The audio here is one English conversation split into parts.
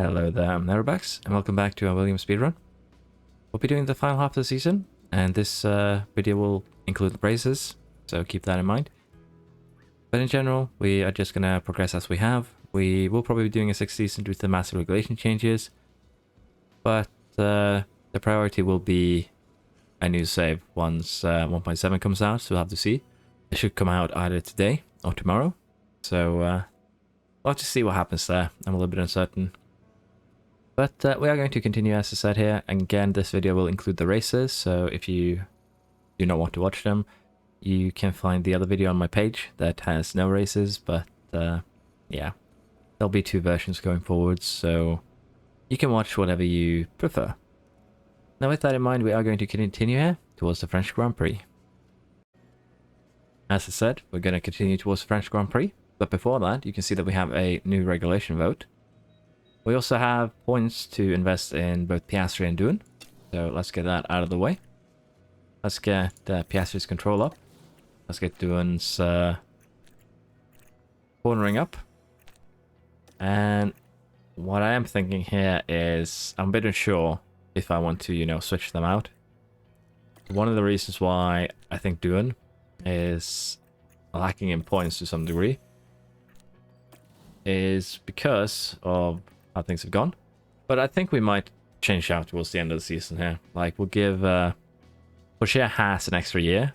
Hello there, I'm Nerobax, and welcome back to our William Speedrun. We'll be doing the final half of the season, and this video will include the races, so keep that in mind. But in general, we are just gonna progress as we have. We will probably be doing a 6th season due to the massive regulation changes, but the priority will be a new save once 1.7 comes out, so we'll have to see. It should come out either today or tomorrow, so we'll have to see what happens there. I'm a little bit uncertain. But we are going to continue as I said here, and again this video will include the races, so if you do not want to watch them, you can find the other video on my page that has no races, but yeah, there'll be 2 versions going forwards, so you can watch whatever you prefer. Now with that in mind, we are going to continue here towards the French Grand Prix. As I said, we're going to continue towards the French Grand Prix, but before that you can see that we have a new regulation vote. We also have points to invest in both Piastri and Dune, so let's get that out of the way. Let's get Piastri's control up. Let's get Dune's cornering up. And what I am thinking here is, I'm a bit unsure if I want to, you know, switch them out. One of the reasons why I think Dune is lacking in points to some degree is because of how things have gone, but I think we might change out towards the end of the season here. Like, we'll give Porsche has an extra year,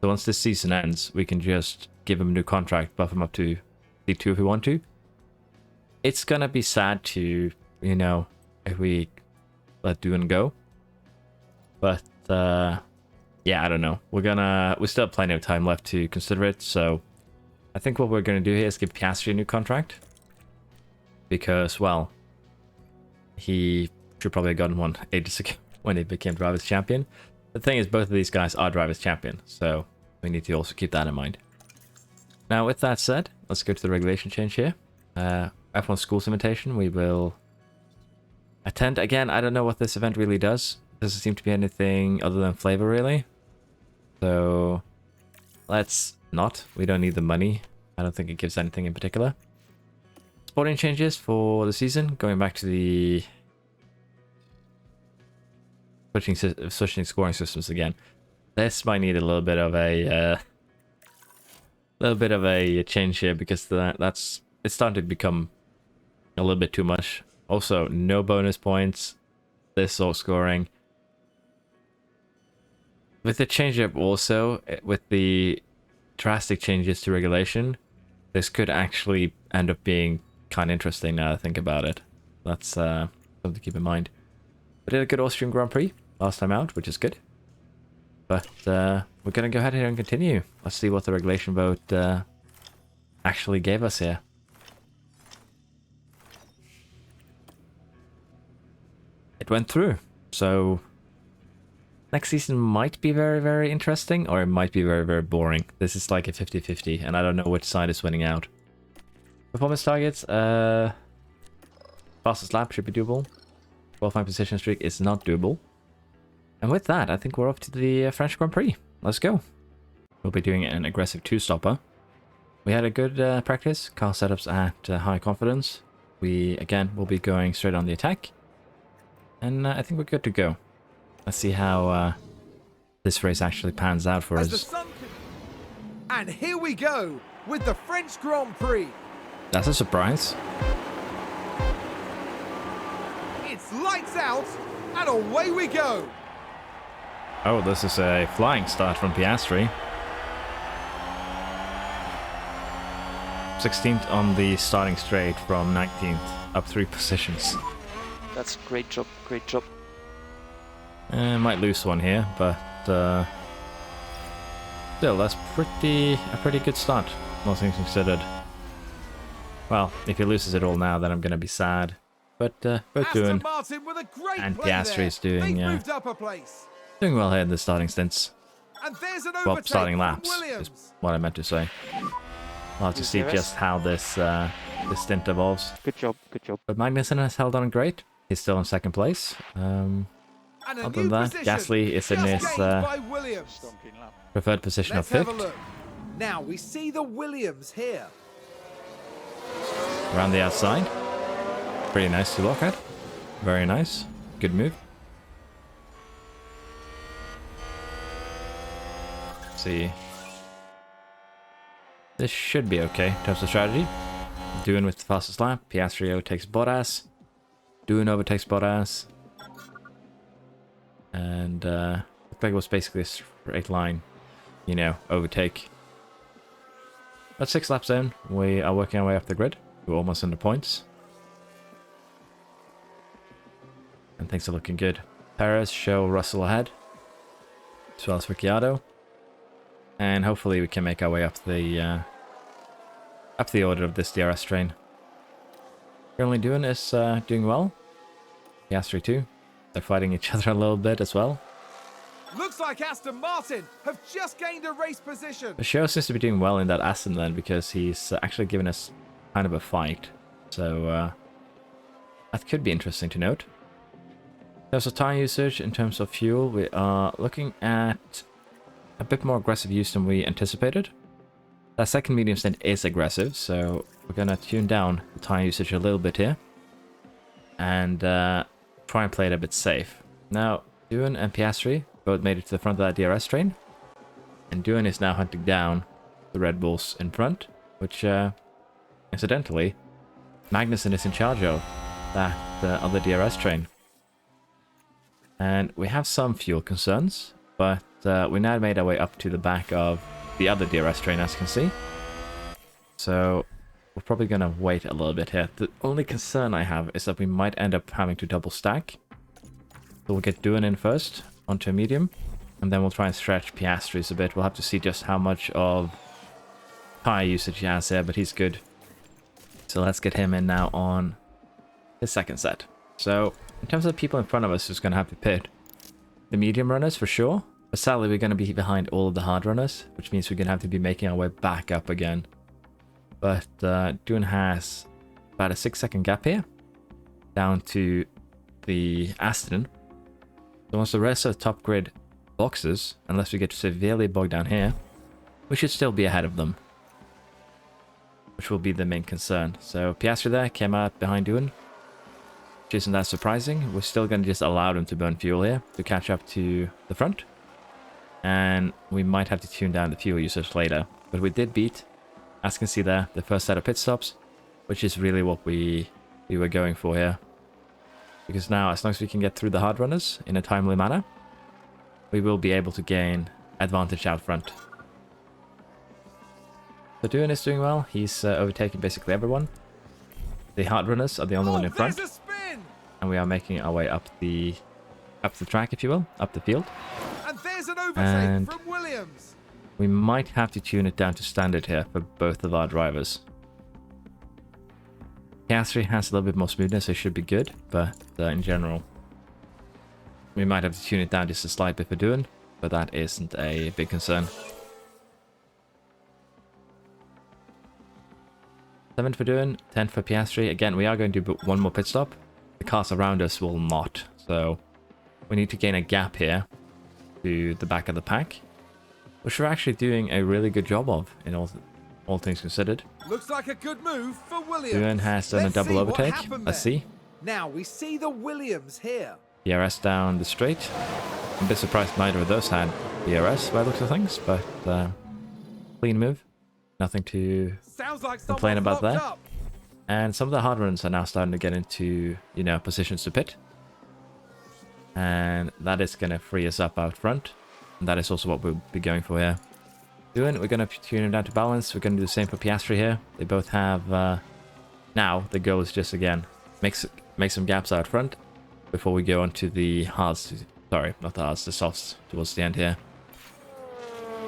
so once this season ends we can just give him a new contract, buff him up to D2 if we want to. It's gonna be sad to, you know, if we let Dune go, but yeah, I don't know. We still have plenty of time left to consider it, so I think what we're gonna do here is give Piastri a new contract. Because, well, he should probably have gotten one ages ago when he became Drivers' Champion. The thing is, both of these guys are Drivers' Champion, so we need to also keep that in mind. Now, with that said, let's go to the regulation change here. F1 Schools invitation, we will attend. Again, I don't know what this event really does. Doesn't seem to be anything other than flavor, really. So, let's not. We don't need the money. I don't think it gives anything in particular. Sporting changes for the season, going back to the switching scoring systems again. This might need a little bit of a change here, because it's starting to become a little bit too much. Also, no bonus points, this sort of scoring. With the change up also, with the drastic changes to regulation, this could actually end up being kind of interesting now that I think about it. That's something to keep in mind. We did a good Austrian Grand Prix last time out, which is good. But we're going to go ahead here and continue. Let's see what the regulation vote actually gave us here. It went through, so next season might be very, very interesting, or it might be very, very boring. This is like a 50-50, and I don't know which side is winning out. Performance targets, fastest lap should be doable. Qualifying position streak is not doable. And with that, I think we're off to the French Grand Prix. Let's go. We'll be doing an aggressive 2-stopper. We had a good practice, car setups at high confidence. We, again, will be going straight on the attack. And I think we're good to go. Let's see how this race actually pans out for us. And here we go with the French Grand Prix. That's a surprise. It's lights out, and away we go. Oh, this is a flying start from Piastri. 16th on the starting straight from 19th, up 3 positions. That's great job, great job. Might lose one here, but still, that's a pretty good start, all things considered. Well, if he loses it all now, then I'm going to be sad. But both Dune and Piastri is doing well here in the starting stints. Well, starting laps is what I meant to say. We'll have to see just how this stint evolves. Good job, good job. But Magnussen has held on great. He's still in 2nd place. Other than that, Gasly is in his preferred position of 5th. Now we see the Williams here. Around the outside. Pretty nice to look at. Very nice. Good move. Let's see. This should be okay in terms of strategy. Doing with the fastest lap. Piastri overtakes Bottas. Doing overtakes Bottas. And looked like it was basically a straight line, you know, overtake. At 6 laps in, we are working our way up the grid. We're almost in the points. And things are looking good. Perez show Russell ahead, as well as Ricciardo. And hopefully we can make our way up the order of this DRS train. Currently doing is doing well. Piastri too. They're fighting each other a little bit as well. Looks like Aston Martin have just gained a race position. The show seems to be doing well in that Aston then, because he's actually given us kind of a fight. So that could be interesting to note. In terms of tire usage, in terms of fuel, we are looking at a bit more aggressive use than we anticipated. That second medium stint is aggressive, so we're going to tune down the tire usage a little bit here. And try and play it a bit safe. Now, Doohan and Piastri both made it to the front of that DRS train. And Doohan is now hunting down the Red Bulls in front, which, incidentally, Magnussen is in charge of that other DRS train. And we have some fuel concerns, but we now made our way up to the back of the other DRS train, as you can see. So we're probably going to wait a little bit here. The only concern I have is that we might end up having to double stack. So we'll get Doohan in first onto a medium, and then we'll try and stretch Piastri's a bit. We'll have to see just how much of tire usage he has here, but he's good. So let's get him in now on his second set. So in terms of the people in front of us who's going to have to pit, the medium runners for sure, but sadly we're going to be behind all of the hard runners, which means we're going to have to be making our way back up again. But Doohan has about a 6-second gap here, down to the Aston. So once the rest of the top grid boxes, unless we get severely bogged down here, we should still be ahead of them, which will be the main concern. So Piastri there came out behind Doohan, which isn't that surprising. We're still going to just allow them to burn fuel here to catch up to the front. And we might have to tune down the fuel usage later. But we did beat, as you can see there, the first set of pit stops, which is really what we were going for here. Because now, as long as we can get through the hard runners in a timely manner, we will be able to gain advantage out front. So Doohan is doing well. He's overtaking basically everyone. The hard runners are the only one in front. And we are making our way up the track, if you will, up the field. And there's an overtake from Williams. We might have to tune it down to standard here for both of our drivers. Piastri has a little bit more smoothness, so it should be good, but in general, we might have to tune it down just a slight bit for Doohan, but that isn't a big concern. 7 for Doohan, 10 for Piastri. Again, we are going to do one more pit stop. The cars around us will not, so we need to gain a gap here to the back of the pack, which we're actually doing a really good job of in all things considered. Looks like a good move for Williams. Doohan has done a double overtake. Let's see. Now we see the Williams here. DRS down the straight. I'm a bit surprised neither of those had DRS by the looks of things, but clean move. Nothing to complain about there. And some of the hard runs are now starting to get into, you know, positions to pit. And that is going to free us up out front. And that is also what we'll be going for here. Doohan, we're going to tune him down to balance. We're going to do the same for Piastri here. They both have... now, the goal is just, again, make some gaps out front before we go on to the hards. Sorry, not the hards, the softs towards the end here.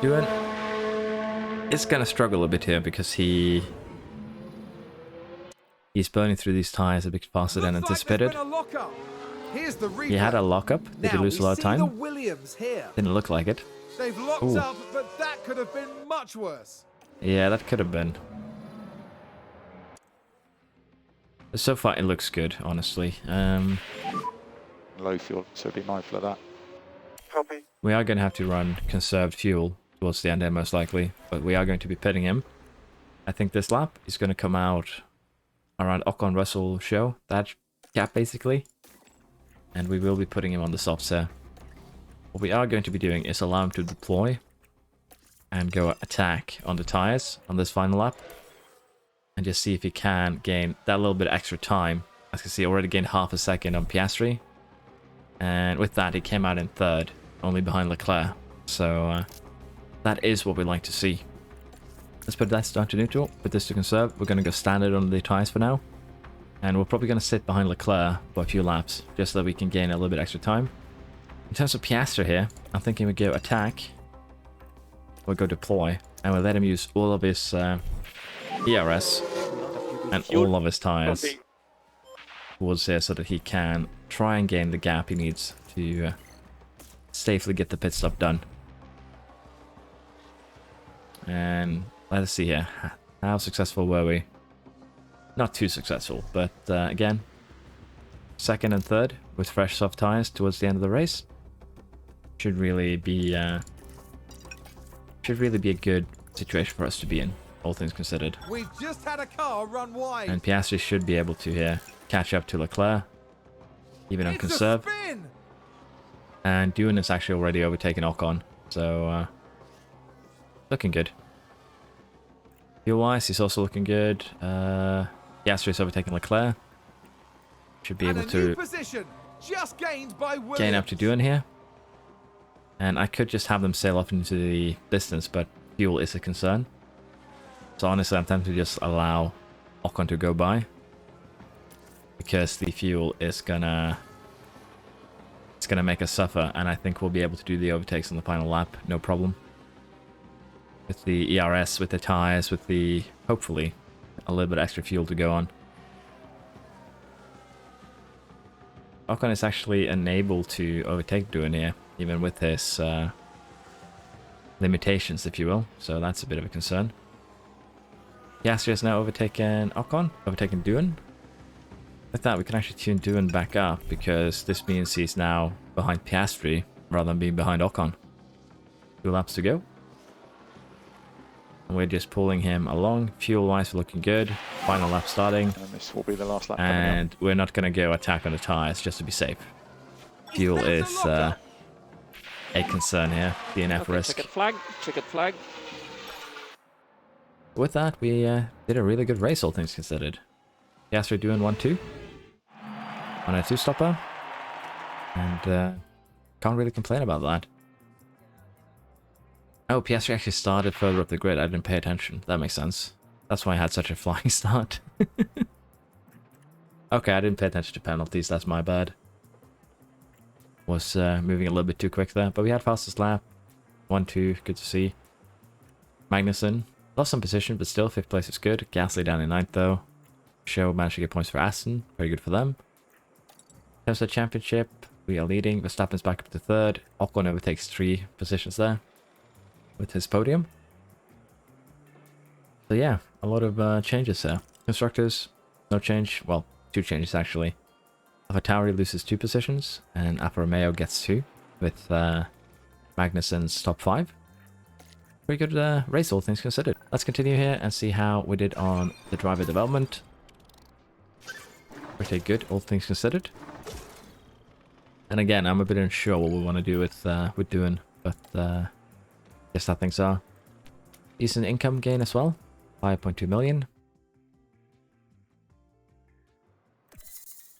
Doohan is going to struggle a bit here because he's burning through these tires a bit faster than anticipated. He had a lockup. Did he lose a lot of time? Didn't look like it. They've locked up, but that could have been much worse. Yeah, that could have been. So far, it looks good, honestly. Low fuel, so be mindful of that. Copy. We are going to have to run conserved fuel towards the end here, most likely. But we are going to be pitting him. I think this lap is going to come out around Ocon Russell show, that gap basically. And we will be putting him on the softs here. What we are going to be doing is allow him to deploy and go attack on the tires on this final lap. And just see if he can gain that little bit extra time. As you can see, he already gained half a second on Piastri. And with that, he came out in third, only behind Leclerc. So that is what we like to see. Let's put that down to neutral, put this to conserve. We're going to go standard on the tires for now. And we're probably going to sit behind Leclerc for a few laps, just so that we can gain a little bit extra time. In terms of Piastri here, I'm thinking we go attack. We'll go deploy. And we'll let him use all of his ERS and all of his tires towards here so that he can try and gain the gap he needs to safely get the pit stop done. And let us see here. How successful were we? Not too successful, but again, second and third with fresh soft tires towards the end of the race should really be a good situation for us to be in, all things considered. We've just had a car run wide. And Piastri should be able to here catch up to Leclerc, even on conserve. And Doohan is actually already overtaken Ocon, so looking good. Fuel-wise, he's also looking good. Piastri is overtaking Leclerc. Should be able to gain up to Doohan here. And I could just have them sail off into the distance, but fuel is a concern. So honestly, I'm tempted to just allow Ocon to go by. Because the fuel is gonna make us suffer, and I think we'll be able to do the overtakes on the final lap, no problem. With the ERS, with the tires, with the, hopefully, a little bit extra fuel to go on. Ocon is actually unable to overtake Doohan here, even with his limitations, if you will, so that's a bit of a concern. Piastri has now overtaken Ocon, overtaken Doohan. With that, we can actually tune Doohan back up, because this means he's now behind Piastri rather than being behind Ocon. 2 laps to go. And we're just pulling him along. Fuel-wise, we're looking good. Final lap starting. And this will be the last lap. And we're not going to go attack on the tires, just to be safe. Fuel is a concern here. DNF risk. Ticket flag. With that, we did a really good race, all things considered. Piastri doing 1-2 on a 2-stopper, and can't really complain about that. Oh, Piastri actually started further up the grid. I didn't pay attention. That makes sense. That's why I had such a flying start. Okay, I didn't pay attention to penalties. That's my bad. Was moving a little bit too quick there, but we had fastest lap. 1-2, good to see. Magnussen lost some position, but still 5th place is good. Gasly down in 9th though. Show managed to get points for Aston. Very good for them. In terms of the championship, we are leading. Verstappen's back up to 3rd. Ocon overtakes 3 positions there with his podium. So yeah, a lot of changes there. Constructors, no change. Well, 2 changes actually. AlphaTauri loses 2 positions, and Alfa Romeo gets 2 with Magnussen's top 5. Pretty good race, all things considered. Let's continue here and see how we did on the driver development. Pretty good, all things considered. And again, I'm a bit unsure what we want to do with Doohan, but guess how things are. Decent income gain as well, 5.2 million.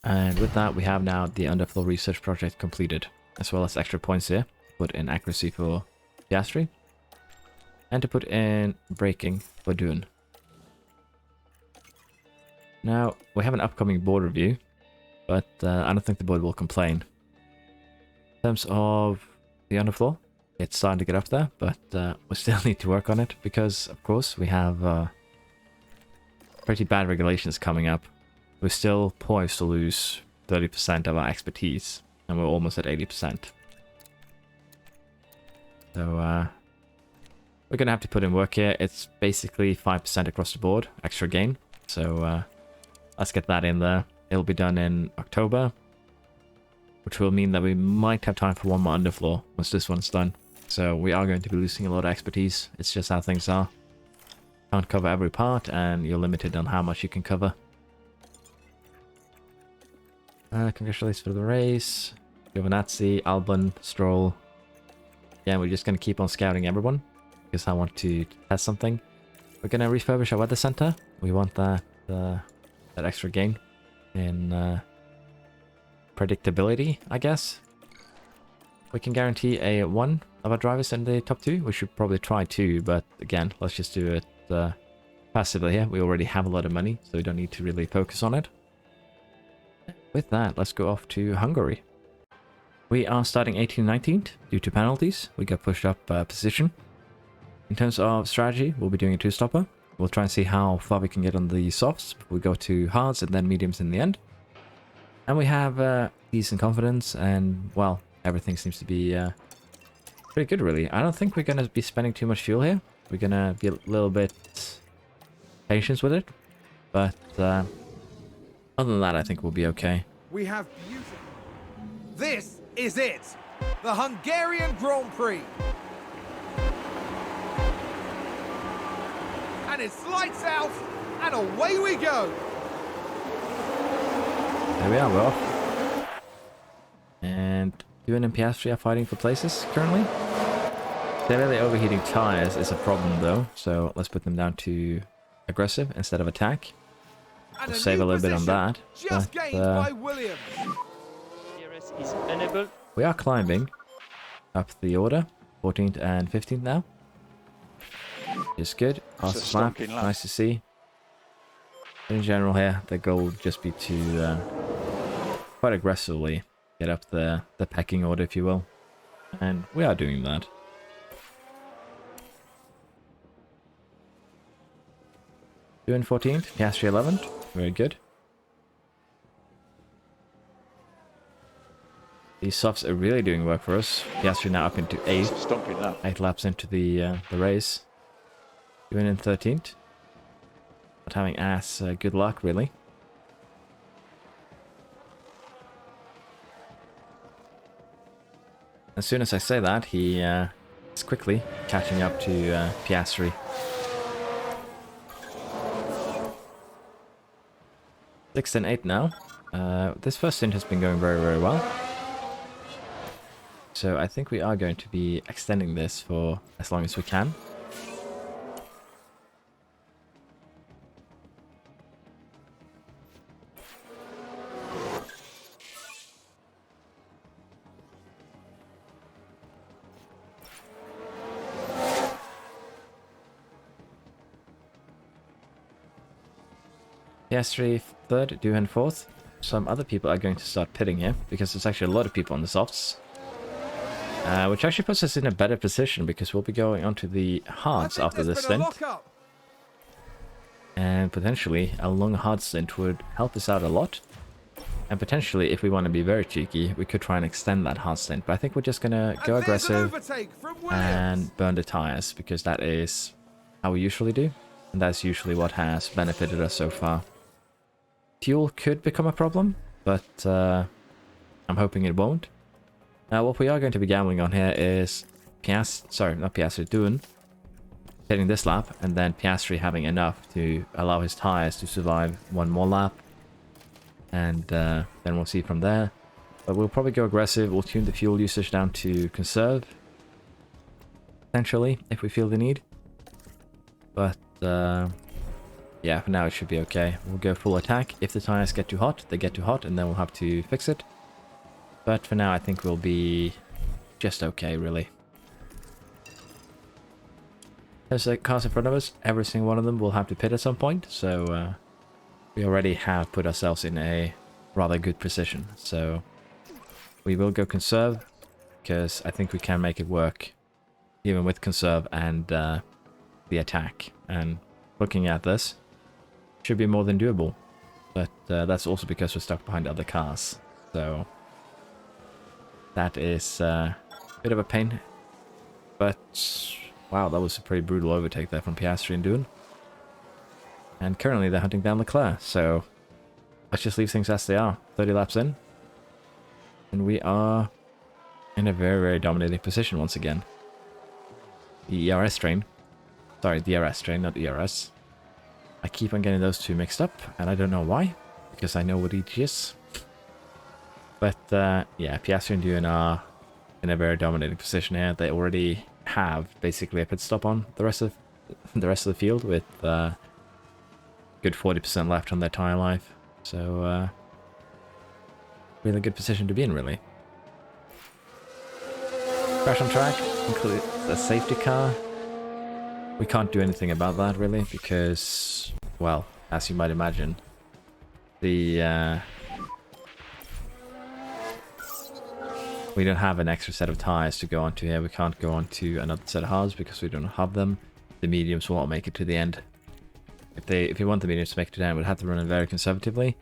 And with that, we have now the underfloor research project completed, as well as extra points here. Put in accuracy for Piastri, and to put in braking for Doohan. Now, we have an upcoming board review, but I don't think the board will complain. In terms of the underfloor, it's starting to get up there, but we still need to work on it, because, of course, we have pretty bad regulations coming up. We're still poised to lose 30% of our expertise, and we're almost at 80%. So, we're going to have to put in work here. It's basically 5% across the board, extra gain. So, let's get that in there. It'll be done in October, which will mean that we might have time for one more underfloor once this one's done. So, we are going to be losing a lot of expertise. It's just how things are. Can't cover every part, and you're limited on how much you can cover. Congratulations for the race. Giovinazzi, Albon, Stroll. Yeah, we're just going to keep on scouting everyone because I want to test something. We're going to refurbish our weather center. We want that extra gain in predictability, I guess. We can guarantee a 1 of our drivers in the top 2. We should probably try 2, but again, let's just do it passively here. We already have a lot of money, so we don't need to really focus on it. With that, let's go off to Hungary. We are starting 18-19th due to penalties. We got pushed up position. In terms of strategy, we'll be doing a 2-stopper. We'll try and see how far we can get on the softs. We go to hards and then mediums in the end. And we have decent confidence and, well, everything seems to be pretty good, really. I don't think we're going to be spending too much fuel here. We're going to be a little bit patient with it. But other than that, I think we'll be okay. We have beautiful. This is it. The Hungarian Grand Prix. And it's lights out and away we go. There we are, we're off. And Dune and Piastri are fighting for places currently. Severely overheating tires is a problem though, so let's put them down to aggressive instead of attack. And We'll save a little bit on that. Just gained by Williams. DRS is enabled. We are climbing up the order, 14th and 15th now. It's good. Fastest lap, nice to see. In general here, the goal would just be to quite aggressively get up the pecking order, if you will. And we are doing that. Doing 14th, Piastri 11th. Very good. These softs are really doing work for us. Piastri now up into 8th. 8 laps into the race. Doing in 13th. Not having as good luck, really. As soon as I say that, he is quickly catching up to Piastri. Sixth and 8th now. This first stint has been going very, very well. So I think we are going to be extending this for as long as we can. Piastri 3rd, Doohan 4th. Some other people are going to start pitting here because there's actually a lot of people on the softs. Which actually puts us in a better position because we'll be going onto the hards after this stint. And potentially a long hard stint would help us out a lot. And potentially, if we want to be very cheeky, we could try and extend that hard stint. But I think we're just going to go aggressive and burn the tires because that is how we usually do. And that's usually what has benefited us so far. Fuel could become a problem, but I'm hoping it won't. Now, what we are going to be gambling on here is Doohan hitting this lap, and then Piastri having enough to allow his tires to survive one more lap. And then we'll see from there. But we'll probably go aggressive. We'll tune the fuel usage down to conserve, potentially, if we feel the need. But yeah, for now it should be okay. We'll go full attack. If the tires get too hot, they get too hot, and then we'll have to fix it. But for now, I think we'll be just okay, really. There's cars in front of us. Every single one of them will have to pit at some point, so we already have put ourselves in a rather good position. So we will go conserve, because I think we can make it work, even with conserve and the attack. And looking at this, should be more than doable. But that's also because we're stuck behind other cars. So that is a bit of a pain. But wow, that was a pretty brutal overtake there from Piastri and Doohan. And currently they're hunting down Leclerc. So let's just leave things as they are. 30 laps in. And we are in a very, very dominating position once again. The ERS train. Sorry, DRS train, not ERS. I keep on getting those two mixed up, and I don't know why, because I know what each is. But yeah, Piastri and Dune are in a very dominating position here. They already have basically a pit stop on the rest of the field with good 40% left on their tire life. So really good position to be in, really. Crash on track includes a safety car. We can't do anything about that really because, well, as you might imagine, the we don't have an extra set of tires to go onto here. We can't go onto another set of hards because we don't have them. The mediums won't make it to the end. If you want the mediums to make it to the end, we'd have to run it very conservatively.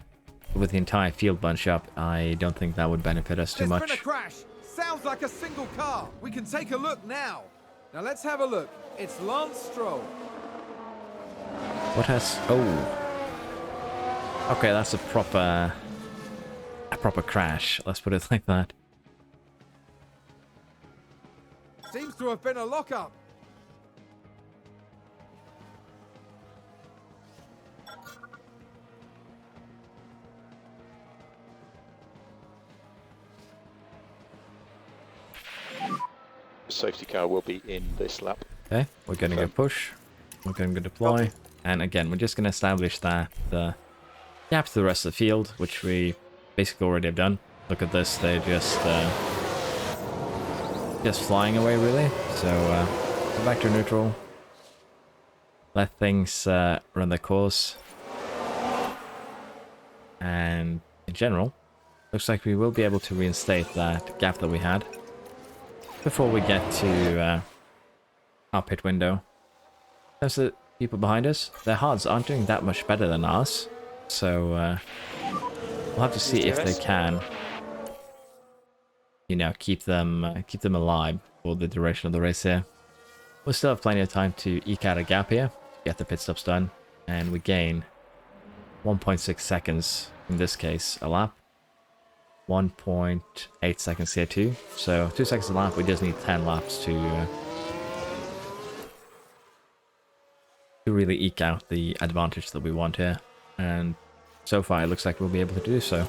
But with the entire field bunch up, I don't think that would benefit us too much. There's been a crash. Sounds like a single car. We can take a look now. Now let's have a look. It's Lance Stroll. What has... Oh. Okay, that's a proper crash. Let's put it like that. Seems to have been a lockup. Safety car will be in this lap. Okay, we're going to go push. We're going to go deploy. And again, we're just going to establish that the gap to the rest of the field, which we basically already have done. Look at this, they're just flying away, really. So, go back to neutral. Let things run their course. And in general, looks like we will be able to reinstate that gap that we had before we get to our pit window. There's the people behind us. Their hards aren't doing that much better than ours, so we'll have to see if they can, you know, keep them alive for the duration of the race here. We'll still have plenty of time to eke out a gap here, get the pit stops done, and we gain 1.6 seconds in this case a lap. 1.8 seconds here too, so 2 seconds a lap. We just need 10 laps to really eke out the advantage that we want here, and so far it looks like we'll be able to do so.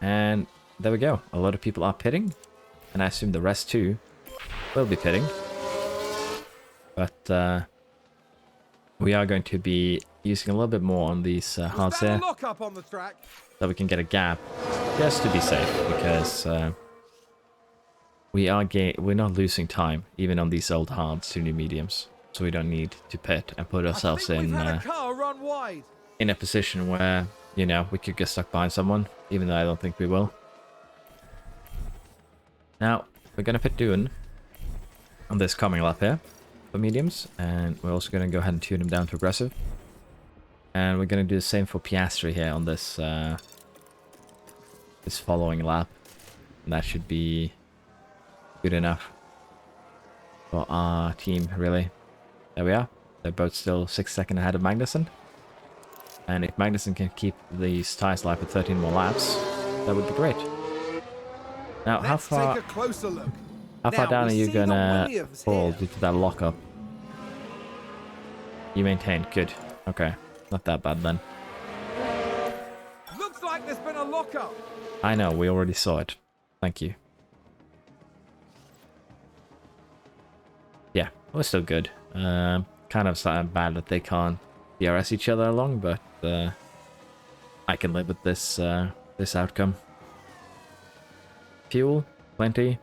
And there we go, a lot of people are pitting, and I assume the rest too will be pitting, but we are going to be using a little bit more on these hards here, so we can get a gap, just to be safe, because we're not losing time, even on these old hards to new mediums, so we don't need to pit and put ourselves in a position where, you know, we could get stuck behind someone, even though I don't think we will. Now, we're going to pit Dune on this coming lap here for mediums, and we're also going to go ahead and tune him down to aggressive. And we're going to do the same for Piastri here on this this following lap. And that should be good enough for our team, really. There we are. They're both still 6 seconds ahead of Magnussen. And if Magnussen can keep these tires alive for 13 more laps, that would be great. Now, how far down are you gonna fall due to that lockup? You maintained. Good. Okay. Not that bad then. Looks like there's been a lockup. I know, we already saw it. Thank you. Yeah, we're still good. Kind of bad that they can't DRS each other along, but I can live with this this outcome. Fuel, plenty.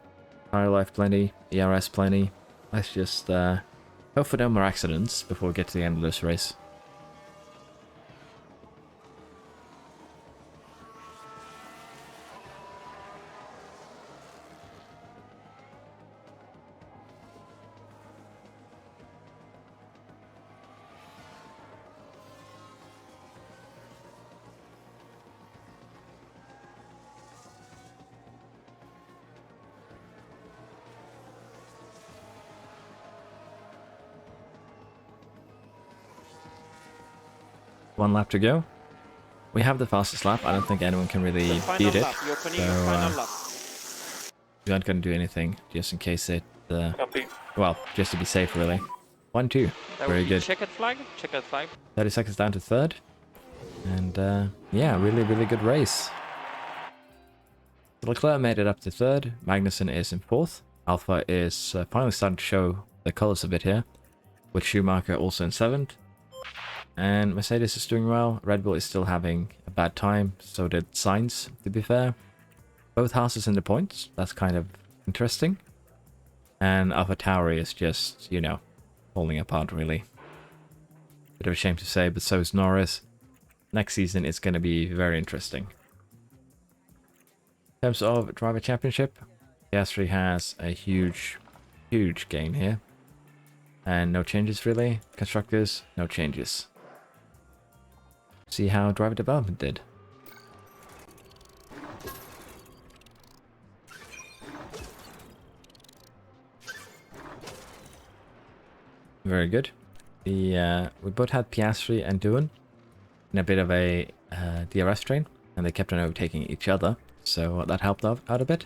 Tire life, plenty. ERS, plenty. Let's just hope for no more accidents before we get to the end of this race. One lap to go. We have the fastest lap. I don't think anyone can really beat it. So we aren't going to do anything just in case it... well, just to be safe, really. 1-2. That Very would be good. checkered flag. Checkered flag. 30 seconds down to third. And yeah, really, really good race. Leclerc made it up to third. Magnussen is in fourth. Alpha is finally starting to show the colors a bit here, with Schumacher also in seventh. And Mercedes is doing well. Red Bull is still having a bad time. So did Sainz, to be fair. Both houses in the points. That's kind of interesting. And AlphaTauri is just, you know, falling apart, really. Bit of a shame to say, but so is Norris. Next season it's going to be very interesting. In terms of driver championship, Piastri has a huge gain here. And no changes, really. Constructors, no changes. See how driver development did. Very good. We both had Piastri and Doohan in a bit of a DRS train, and they kept on overtaking each other, so that helped out a bit.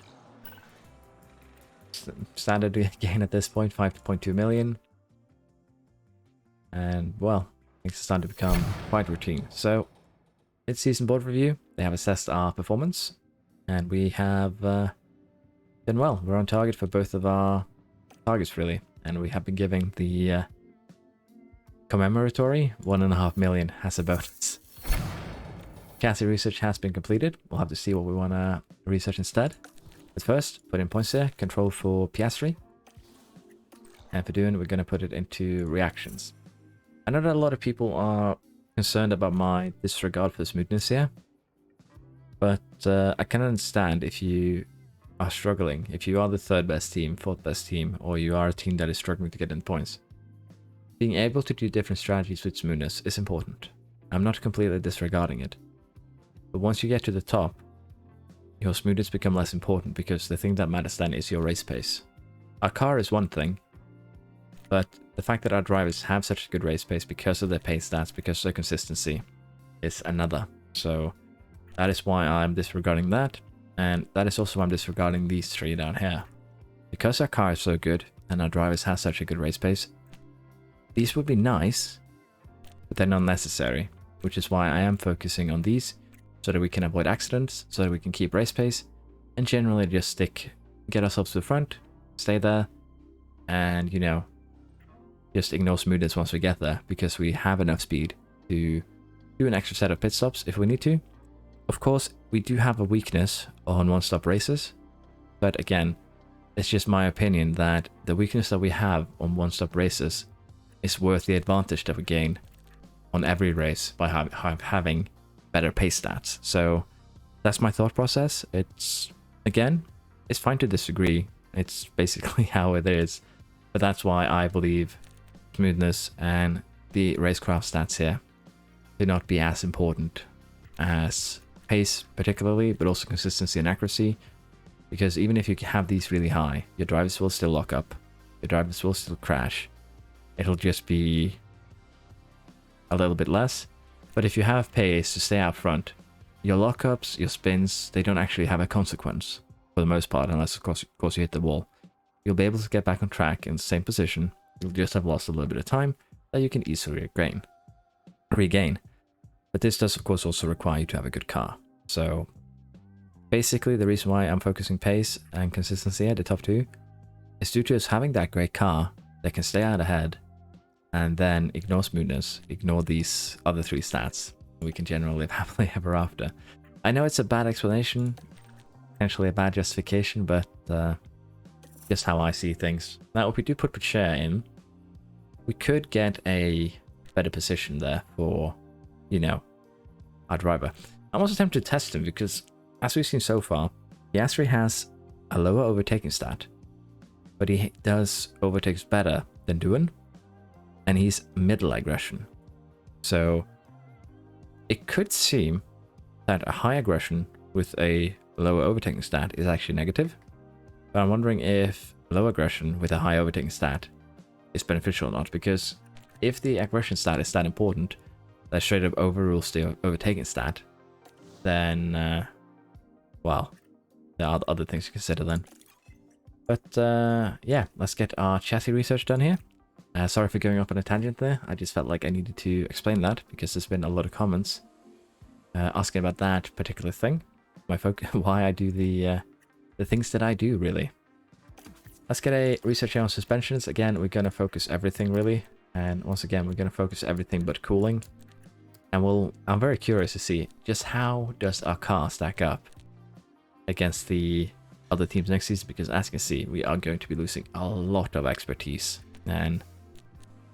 Standard gain at this point, 5.2 million. And, well, things are starting to become quite routine. So, mid-season board review, they have assessed our performance, and we have done well. We're on target for both of our targets, really, and we have been giving the commemoratory 1.5 million as a bonus. Chassis research has been completed. We'll have to see what we want to research instead. But first, put in points there. Control for Piastri. And for doing, we're going to put it into reactions. I know that a lot of people are concerned about my disregard for smoothness here. But I can understand if you are struggling. If you are the third best team, fourth best team, or you are a team that is struggling to get in points. Being able to do different strategies with smoothness is important. I'm not completely disregarding it. But once you get to the top, your smoothness become less important because the thing that matters then is your race pace. Our car is one thing, but the fact that our drivers have such a good race pace because of their pace stats, because of their consistency, is another. So that is why I'm disregarding that, and that is also why I'm disregarding these three down here. Because our car is so good, and our drivers have such a good race pace, these would be nice, but they're not necessary, which is why I am focusing on these, so that we can avoid accidents, so that we can keep race pace, and generally just get ourselves to the front, stay there, and, you know, just ignore smoothness once we get there, because we have enough speed to do an extra set of pit stops if we need to. Of course, we do have a weakness on one-stop races, but again, it's just my opinion that the weakness that we have on one-stop races is worth the advantage that we gain on every race by having better pace stats. So that's my thought process. It's, again, it's fine to disagree. It's basically how it is. But that's why I believe smoothness and the racecraft stats here do not be as important as pace particularly, but also consistency and accuracy. Because even if you have these really high, your drivers will still lock up. Your drivers will still crash. It'll just be a little bit less. But if you have pace to stay out front, your lockups, your spins, they don't actually have a consequence for the most part, unless of course you hit the wall. You'll be able to get back on track in the same position. You'll just have lost a little bit of time that you can easily regain. But this does of course also require you to have a good car. So basically the reason why I'm focusing pace and consistency at the top two is due to us having that great car that can stay out ahead, and then ignore smoothness, ignore these other three stats. We can generally live happily ever after. I know it's a bad explanation, potentially a bad justification, but just how I see things. Now, if we do put Prix in, we could get a better position there for, you know, our driver. I'm also tempted to test him because, as we've seen so far, Piastri has a lower overtaking stat, but he does overtakes better than Doohan, and he's middle aggression. So it could seem that a high aggression with a lower overtaking stat is actually negative, but I'm wondering if low aggression with a high overtaking stat is beneficial or not, because if the aggression stat is that important that straight up overrules the overtaking stat, then well, there are other things to consider then. But yeah, let's get our chassis research done here. Sorry for going up on a tangent there. I just felt like I needed to explain that because there's been a lot of comments asking about that particular thing. Why I do the things that I do, really. Let's get a research on suspensions. Again, we're going to focus everything, really. And once again, we're going to focus everything but cooling. And I'm very curious to see just how does our car stack up against the other teams next season, because as you can see, we are going to be losing a lot of expertise. And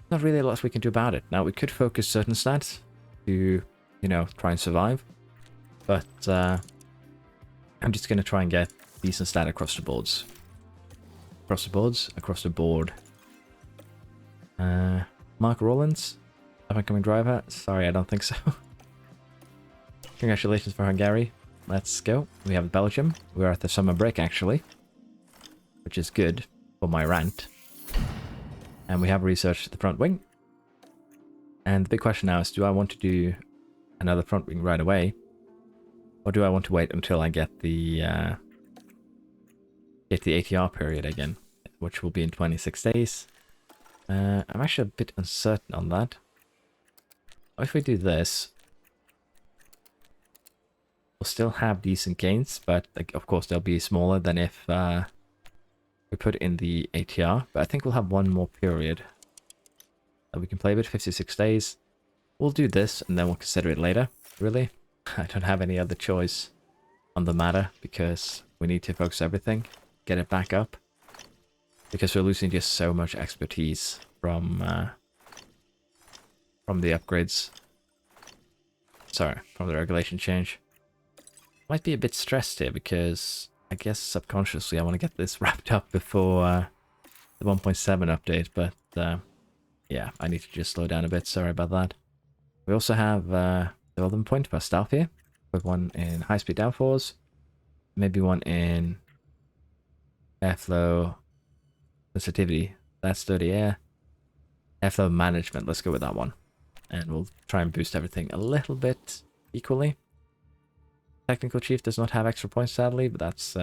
not really a lot we can do about it. Now, we could focus certain stats to, you know, try and survive. But I'm just going to try and get decent stat across the boards. Across the board. Mark Rollins, up-and-coming driver. Sorry, I don't think so. Congratulations for Hungary. Let's go. We have Belgium. We're at the summer break, actually, which is good for my rant. And we have researched the front wing. And the big question now is, do I want to do another front wing right away? Or do I want to wait until I get the ATR period again, which will be in 26 days? I'm actually a bit uncertain on that. If we do this, we'll still have decent gains, but like, of course they'll be smaller than if we put in the ATR. But I think we'll have one more period that we can play with, 56 days. We'll do this and then we'll consider it later, really. I don't have any other choice on the matter because we need to focus everything, get it back up. Because we're losing just so much expertise from the upgrades. Sorry, from the regulation change. Might be a bit stressed here because I guess subconsciously I want to get this wrapped up before the 1.7 update, but yeah, I need to just slow down a bit. Sorry about that. We also have development point per staff here. Put one in high-speed downforce, maybe one in airflow sensitivity. That's dirty air. Airflow management. Let's go with that one. And we'll try and boost everything a little bit equally. Technical chief does not have extra points, sadly, but that's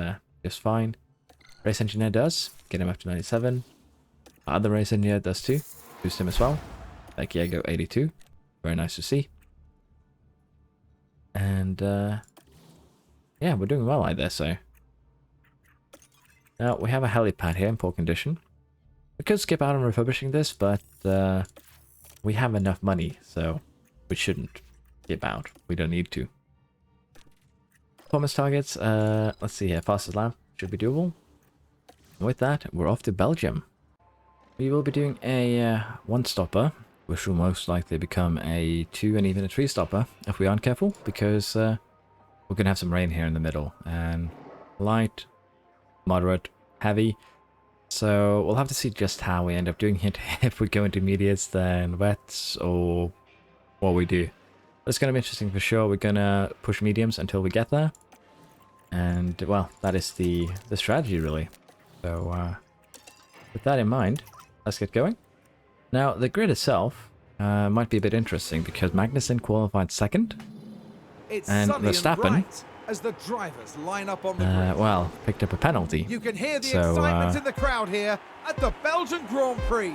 just fine. Race engineer does. Get him up to 97. Our other race engineer does too. Boost him as well. Like Diego 82. Very nice to see. And yeah, we're doing well either, so. Now, we have a helipad here in poor condition. We could skip out on refurbishing this, but we have enough money, so we shouldn't skip out. We don't need to. Performance targets, let's see here. Fastest lap should be doable. And with that, we're off to Belgium. We will be doing a one-stopper, which will most likely become a 2 and even a 3-stopper if we aren't careful, because we're going to have some rain here in the middle. And light, moderate, heavy. So we'll have to see just how we end up doing it. If we go into mediates, then wets, or what we do. It's going to be interesting for sure. We're going to push mediums until we get there. And, well, that is the strategy, really. So, with that in mind, let's get going. Now, the grid itself might be a bit interesting because Magnussen qualified second. And Verstappen, as the drivers line up on the grid. well, picked up a penalty. You can hear the excitement in the crowd here at the Belgian Grand Prix.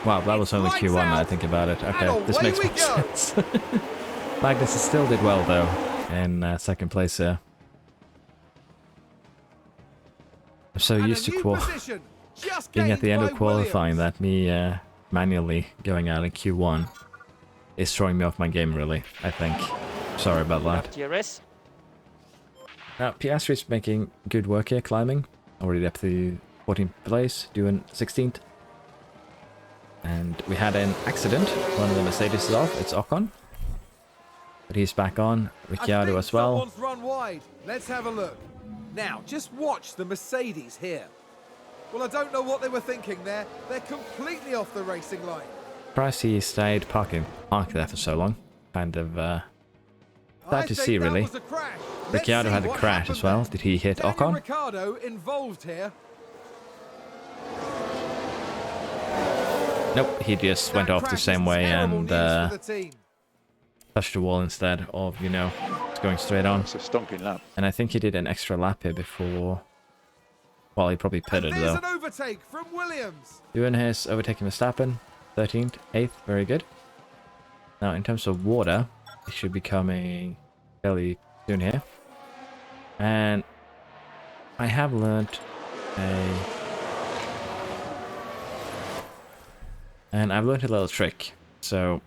Wow, that was only Q1 now I think about it. Okay, this makes more sense. Magnussen still did well, though, in second place here. I'm so used to being at the end of qualifying that me manually going out in Q1 is throwing me off my game, really, I think. Sorry about that. TRS. Now, Piastri's making good work here, climbing. Already up to 14th place, doing 16th. And we had an accident. One of the Mercedes is off. It's Ocon. But he's back on. Ricciardo as well. Run wide. Let's have a look. Now, just watch the Mercedes here. Well, I don't know what they were thinking there. They're completely off the racing line. Surprised he stayed parked there for so long. Kind of sad to see, really. Ricciardo had a crash as well. Did he hit Ocon? Ricciardo involved here. Nope, he just went off the same way and touched the wall instead of, you know, going straight on. It's a stonking lap. And I think he did an extra lap here before Well, he probably And pitted there's though. an overtake from Williams. Doing his overtaking Verstappen, 13th, 8th, very good. Now, in terms of water, it should be coming fairly soon here. And I have learned I've learned a little trick. So,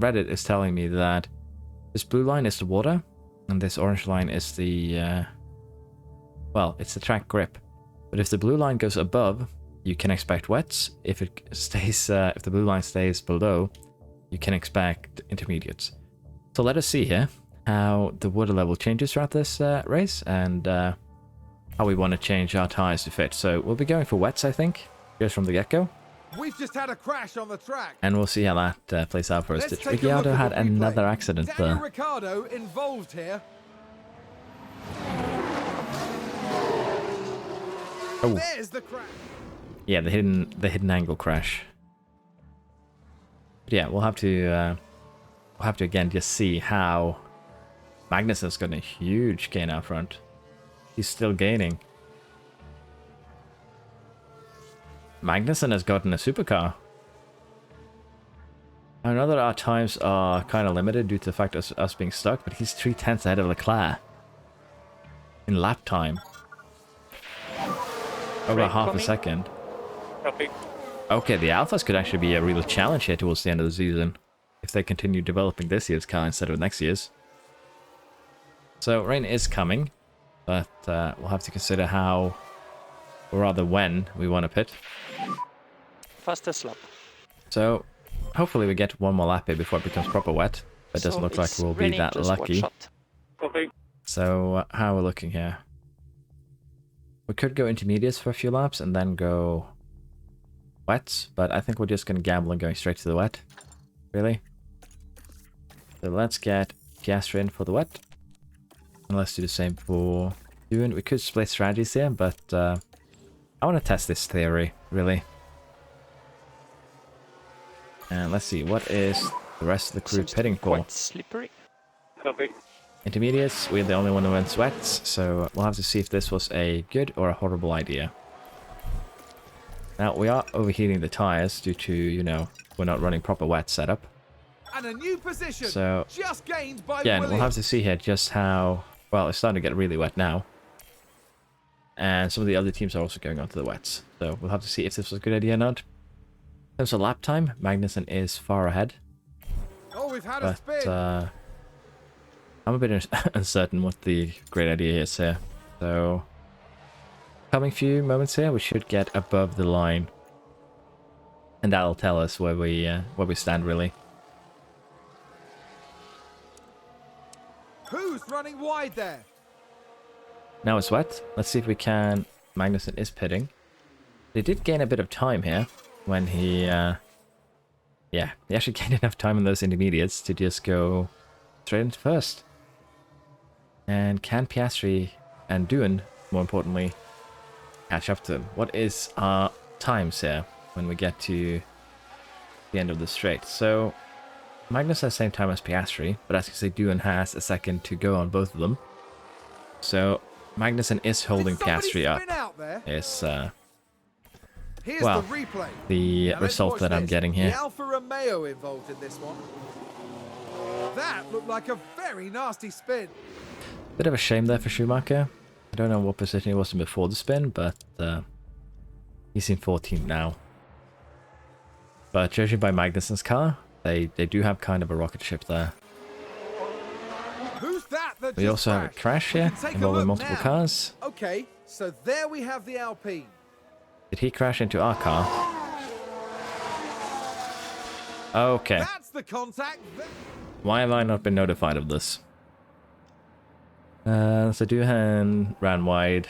Reddit is telling me that this blue line is the water, and this orange line is the, well, it's the track grip. But if the blue line goes above, you can expect wets. If it stays, if the blue line stays below, you can expect intermediates. So let us see here how the water level changes throughout this race, and how we want to change our tires to fit. So we'll be going for wets, I think, just from the get-go. We've just had a crash on the track. And we'll see how that plays out for us. Let's Did take a look Ricciardo at had the replay. another accident Daniel there. Ricciardo involved here. Oh, There's the crash. yeah, the hidden angle crash. But yeah, we'll have to again just see how Magnussen's got a huge gain out front. He's still gaining. Magnussen has gotten a supercar. I know that our times are kind of limited due to the fact of us being stuck, but he's 3/10 ahead of Leclerc in lap time. Over half a second. Copy. Okay, the Alphas could actually be a real challenge here towards the end of the season if they continue developing this year's car instead of next year's. So rain is coming, but we'll have to consider how, or rather when, we want to pit. Fastest lap. So hopefully we get one more lap here before it becomes proper wet. It doesn't look like it's we'll be raining, that just one lucky. shot. Copy. So how are we looking here? We could go intermediates for a few laps and then go wets, but I think we're just going to gamble and going straight to the wet. Really? So let's get Piastri in for the wet. And let's do the same for Ewan. We could split strategies here, but I want to test this theory, really. And let's see, what is the rest of the crew Seems to pitting be for? quite slippery. Copy. Intermediates, we're the only one who went wets, so we'll have to see if this was a good or a horrible idea. Now, we are overheating the tires due to, you know, we're not running proper wet setup. And a new position So, just gained by again, Williams. we'll have to see here just how... Well, it's starting to get really wet now. And some of the other teams are also going onto the wets. So, we'll have to see if this was a good idea or not. In terms of lap time, Magnussen is far ahead. Oh, we've had a But, spin. I'm a bit uncertain what the great idea is here. So, coming few moments here, we should get above the line. And that'll tell us where we stand, really. Who's running wide there? Now it's wet. Let's see if we can... Magnussen is pitting. They did gain a bit of time here when he... yeah, he actually gained enough time in those intermediates to just go straight into first. And can Piastri and Doohan, more importantly, catch up to him? What is our times here when we get to the end of the straight? So, Magnus has the same time as Piastri, but as you say, Doohan has a second to go on both of them. So, Magnussen is holding Did somebody Piastri up. spin out there? Is Here's well, the replay. the Now let's result watch that I'm this. getting here. The Alfa Romeo involved in this one. That looked like a very nasty spin. Bit of a shame there for Schumacher. I don't know what position he was in before the spin, but he's in 14th now. But judging by Magnussen's car, they do have kind of a rocket ship there. Who's that? We just also have a crashed? crash We here, can take a involving look multiple now. cars. Okay, so there we have the Alpine. Did he crash into our car? Okay. That's the contact. Why have I not been notified of this? So Doohan ran wide,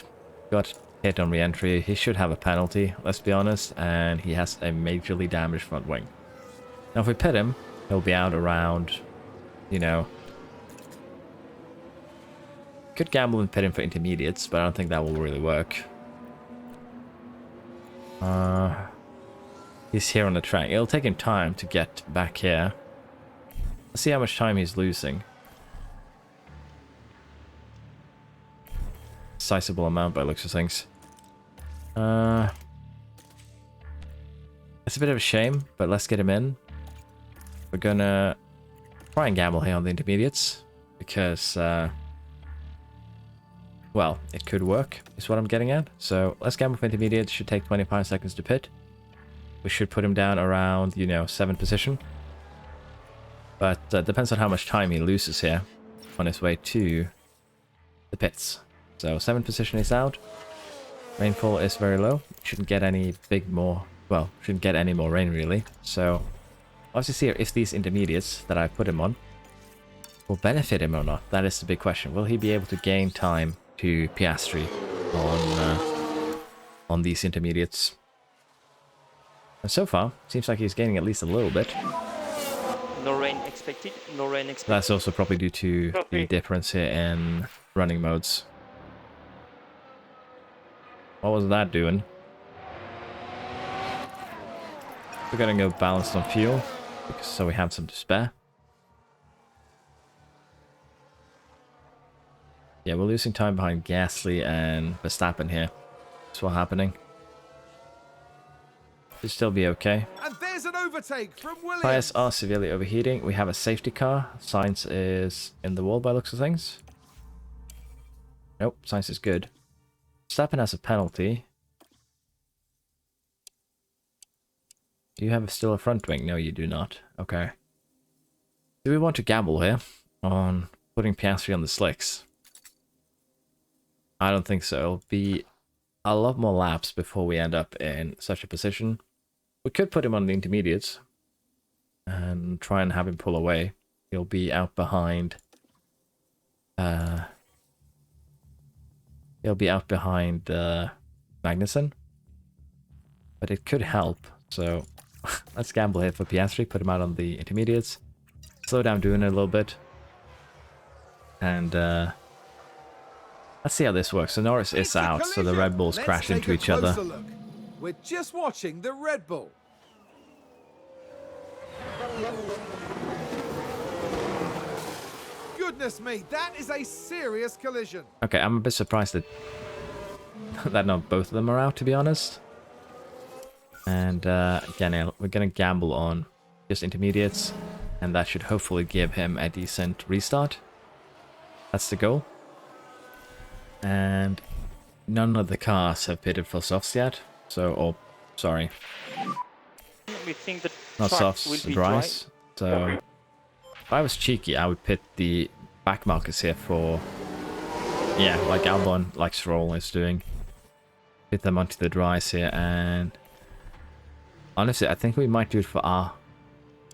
got hit on re-entry. He should have a penalty, let's be honest, and he has a majorly damaged front wing. Now if we pit him, he'll be out around, you know... Could gamble and pit him for intermediates, but I don't think that will really work. He's here on the track. It'll take him time to get back here. Let's see how much time he's losing. sizable amount by the looks of things. It's a bit of a shame, but let's get him in. We're gonna try and gamble here on the intermediates because, well, it could work, is what I'm getting at. So let's gamble for intermediates. Should take 25 seconds to pit. We should put him down around, you know, 7th position. But depends on how much time he loses here on his way to the pits. So 7th position is out. Rainfall is very low. Shouldn't get any shouldn't get any more rain really. So let's just see if these intermediates that I put him on will benefit him or not. That is the big question. Will he be able to gain time to Piastri on these intermediates? And so far, seems like he's gaining at least a little bit. No rain expected. No rain expected. That's also probably due to the difference here in running modes. What was that doing? We're gonna go balanced on fuel, so we have some to spare. Yeah, we're losing time behind Gasly and Verstappen here. That's what's happening. Should still be okay. And there's an overtake from Williams. Tires are severely overheating. We have a safety car. Sainz is in the wall by looks of things. Nope, Sainz is good. Verstappen has a penalty. Do you have still a front wing? No, you do not. Okay. Do we want to gamble here on putting Piastri on the slicks? I don't think so. It'll be a lot more laps before we end up in such a position. We could put him on the intermediates and try and have him pull away. He'll be out behind. He'll be out behind Magnussen, but it could help. So let's gamble here for Piastri. Put him out on the intermediates. Slow down doing it a little bit, and let's see how this works. So Norris is out, so the Red Bulls crash into each other. Look. We're just watching the Red Bull. Goodness me, that is a serious collision. Okay, I'm a bit surprised that not both of them are out, to be honest. And again, we're gonna gamble on just intermediates, and that should hopefully give him a decent restart. That's the goal. And none of the cars have pitted for softs yet. So, sorry. We think that Not softs, will be dries. So, if I was cheeky, I would pit the back markers here for, yeah, like Albon, like Stroll is doing. Pit them onto the dries here, and honestly, I think we might do it for our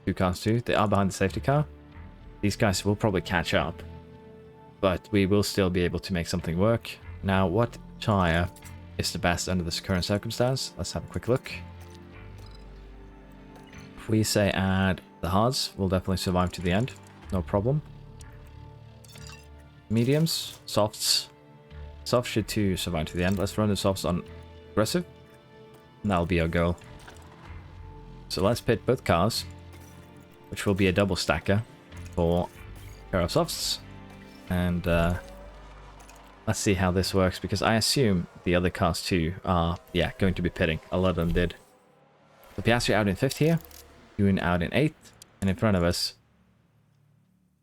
two cars too. They are behind the safety car. These guys will probably catch up, but we will still be able to make something work. Now, what tyre is the best under this current circumstance? Let's have a quick look. If we say add the hards, we'll definitely survive to the end. No problem. Mediums, softs. Softs should too survive to the end. Let's run the softs on aggressive. And that'll be our goal. So let's pit both cars, which will be a double stacker for pair of softs. And let's see how this works, because I assume the other cars too are, yeah, going to be pitting. A lot of them did. The Piastri out in 5th here, Ewan out in 8th, and in front of us,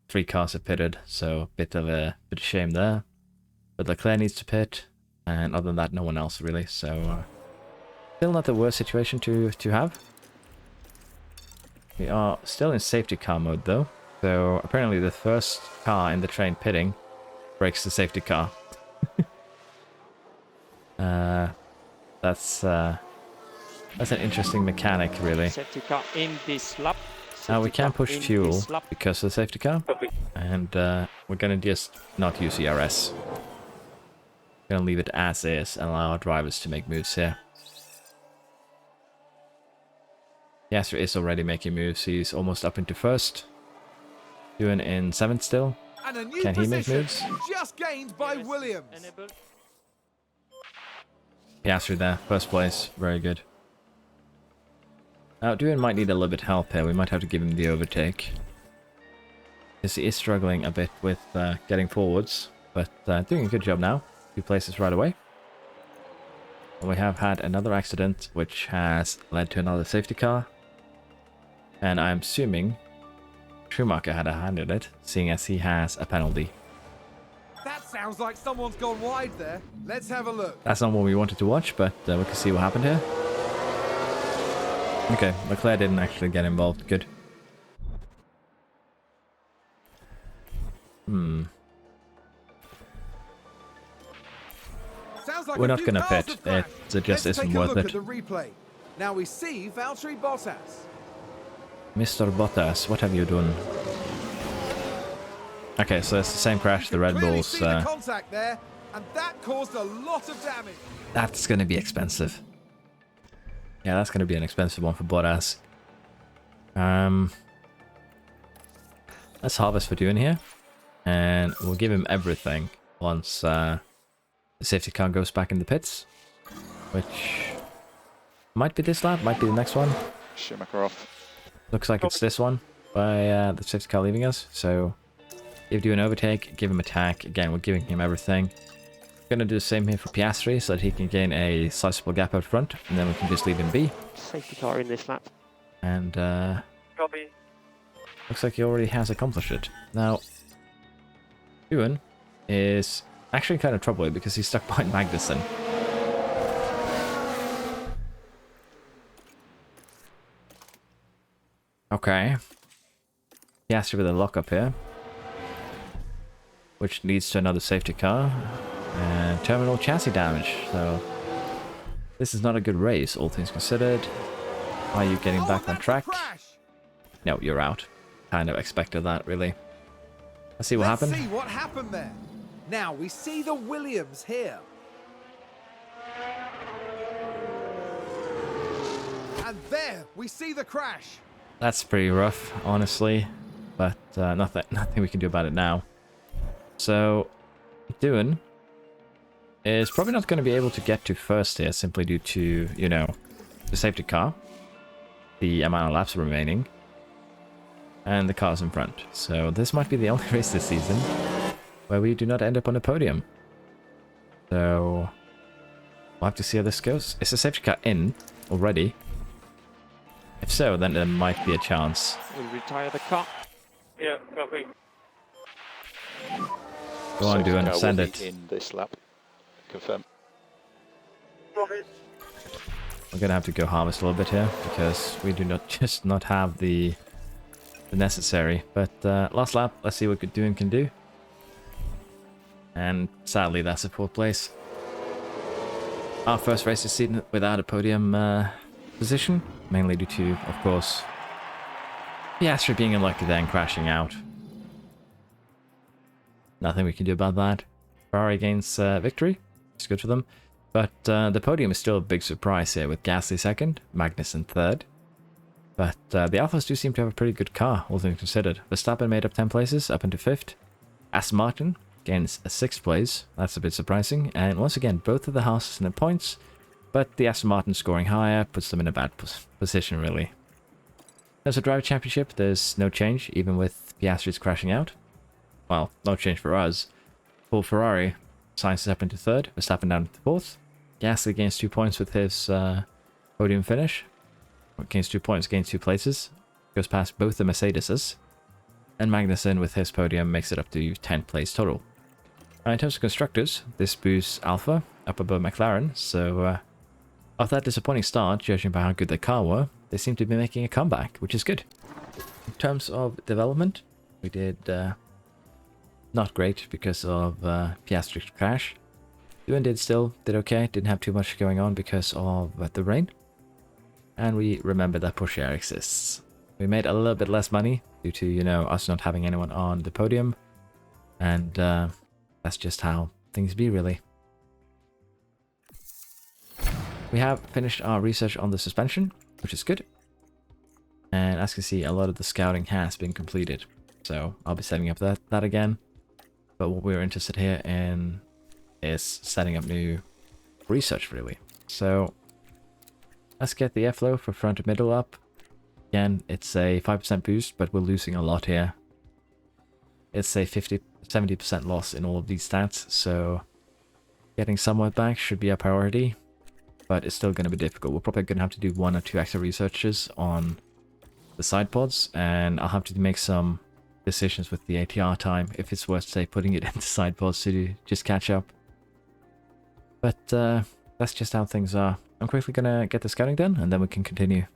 3 cars have pitted, so a bit of a shame there. But Leclerc needs to pit, and other than that, no one else really. So still not the worst situation to have. We are still in safety car mode though, so apparently the first car in the train pitting breaks the safety car. That's an interesting mechanic, really. Safety car in this lap. Now we can't push fuel because of the safety car, and we're gonna just not use ERS. Gonna leave it as is and allow our drivers to make moves here. Piastri is already making moves. He's almost up into 1st. Doing in 7th still. And a new Can he make moves? just gained by Williams. Piastri there, 1st place. Very good. Now, Doohan might need a little bit of help here. We might have to give him the overtake, because he is struggling a bit with getting forwards, but doing a good job now. 2 places right away. We have had another accident, which has led to another safety car. And I'm assuming Schumacher had a hand in it, seeing as he has a penalty. That sounds like someone's gone wide there. Let's have a look. That's not what we wanted to watch, but we can see what happened here. Okay, Leclerc didn't actually get involved. Good. Sounds like We're a not few going to cars pit. have crashed. It just Let's isn't take a worth look it. at the replay. Now we see Valtteri Bottas. Mr. Bottas, what have you done? Okay, so it's the same crash the Red Clearly Bulls. see the contact there, and that caused a lot of damage. That's going to be expensive. Yeah, that's going to be an expensive one for Bottas. Let's harvest for doing here. And we'll give him everything once the safety car goes back in the pits. Which might be this lap, might be the next one. Schumacher off. Looks like it's this one by the safety car leaving us. So if you do an overtake, give him attack. Again, we're giving him everything. Gonna do the same here for Piastri so that he can gain a sizable gap out front, and then we can just leave him be. Safety car in this lap. And Copy. looks like he already has accomplished it. Now, Ewan is actually kind of trouble because he's stuck behind Magnussen. Okay. Piastri with a lockup here, which leads to another safety car. And terminal chassis damage, so this is not a good race, all things considered. Are you getting back on track? No, you're out. Kind of expected that, really. Let's see what happened. Let's see what happened there. Now we see the Williams here. And there we see the crash. That's pretty rough, honestly, but nothing we can do about it now. So, Doohan is probably not going to be able to get to first here, simply due to, you know, the safety car, the amount of laps remaining, and the cars in front. So this might be the only race this season where we do not end up on the podium. So we'll have to see how this goes. Is the safety car in already? If so, then there might be a chance. We'll retire the car. Yeah, copy. Go on, Safety Doohan, car send will be it. in this lap. Confirm. We're gonna have to go harvest a little bit here because we do not have the necessary. But last lap, let's see what Doohan can do. And sadly, that's a 4th place. Our first race this season without a podium position, mainly due to, of course, Piastri being unlucky there and crashing out. Nothing we can do about that. Ferrari gains victory. It's good for them. But the podium is still a big surprise here with Gasly 2nd, Magnussen 3rd. But the Alphas do seem to have a pretty good car, all things considered. Verstappen made up 10 places, up into 5th. Aston Martin gains a 6th place. That's a bit surprising. And once again, both of the Houses in the points. But the Aston Martin scoring higher puts them in a bad position, really. As a driver championship, there's no change, even with Piastri's crashing out. Well, no change for us. For Ferrari, Sainz is up into 3rd, Verstappen down into 4th. Gasly gains 2 points with his podium finish. Gains 2 points, gains 2 places. Goes past both the Mercedeses. And Magnussen with his podium makes it up to 10th place total. In terms of constructors, this boosts Alpha up above McLaren. So after that disappointing start, judging by how good their car were, they seem to be making a comeback, which is good. In terms of development, we did not great because of Piastri's crash. Doohan did okay, didn't have too much going on because of the rain. And we remember that Porsche exists. We made a little bit less money due to, you know, us not having anyone on the podium. And that's just how things be, really. We have finished our research on the suspension, which is good. And as you can see, a lot of the scouting has been completed. So I'll be setting up that again. But what we're interested here in is setting up new research, really. So let's get the airflow for front and middle up. Again, it's a 5% boost, but we're losing a lot here. It's a 70% loss in all of these stats. So getting somewhat back should be a priority, but it's still going to be difficult. We're probably going to have to do 1 or 2 extra researches on the side pods, and I'll have to make some decisions with the ATR time if it's worth, say, putting it into side pods to just catch up. But that's just how things are. I'm quickly going to get the scouting done, and then we can continue.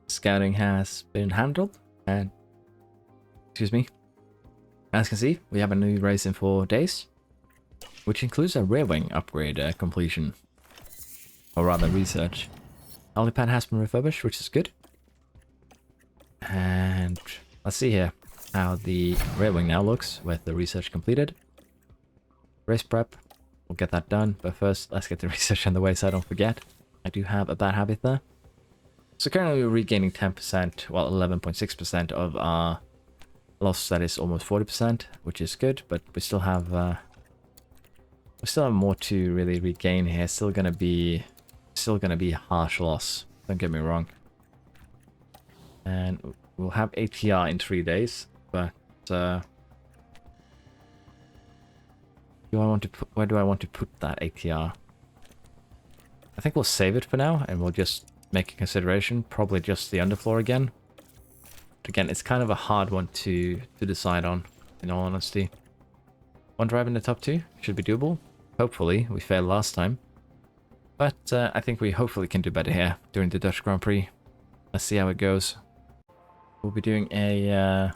Scouting has been handled, and excuse me. As you can see, we have a new race in 4 days, which includes a rear wing upgrade completion, or rather research. Helipad has been refurbished, which is good. And let's see here how the rear wing now looks with the research completed. Race prep, we'll get that done, but first let's get the research on the way so I don't forget. I do have a bad habit there. So currently we're regaining 10%, well 11.6% of our loss. That is almost 40%, which is good, but we still have more to really regain here. Still gonna be a harsh loss, don't get me wrong. And we'll have ATR in 3 days, but where do I want to put that ATR? I think we'll save it for now, and we'll just make a consideration, probably just the underfloor again. But again, it's kind of a hard one to decide on, in all honesty. 1 drive in the top 2 should be doable. Hopefully, we failed last time. But I think we hopefully can do better here during the Dutch Grand Prix. Let's see how it goes. We'll be doing a